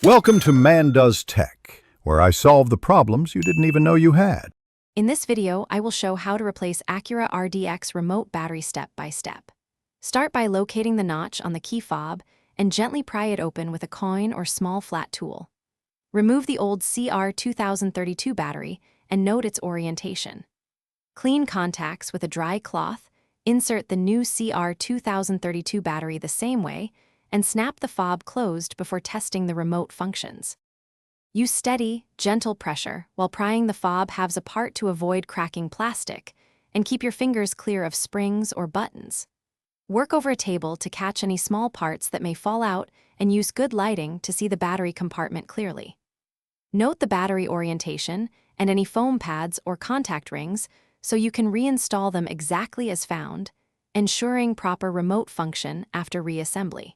Welcome to Man Does Tech, where I solve the problems you didn't even know you had. In this video, I will show how to replace Acura RDX remote battery step by step. Start by locating the notch on the key fob and gently pry it open with a coin or small flat tool. Remove the old CR 2032 battery and note its orientation. Clean contacts with a dry cloth, insert the new CR 2032 battery the same way, and snap the fob closed before testing the remote functions. Use steady, gentle pressure while prying the fob halves apart to avoid cracking plastic, and keep your fingers clear of springs or buttons. Work over a table to catch any small parts that may fall out and use good lighting to see the battery compartment clearly. Note the battery orientation and any foam pads or contact rings so you can reinstall them exactly as found, ensuring proper remote function after reassembly.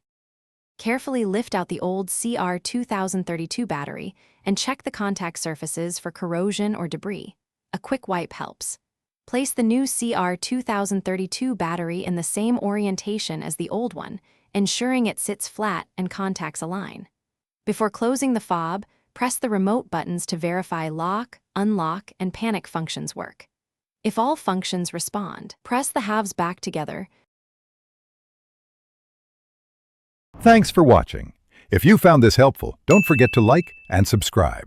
Carefully lift out the old CR 2032 battery and check the contact surfaces for corrosion or debris. A quick wipe helps. Place the new CR 2032 battery in the same orientation as the old one, ensuring it sits flat and contacts align. Before closing the fob, press the remote buttons to verify lock, unlock, and panic functions work. If all functions respond, press the halves back together. Thanks for watching. If you found this helpful, don't forget to like and subscribe.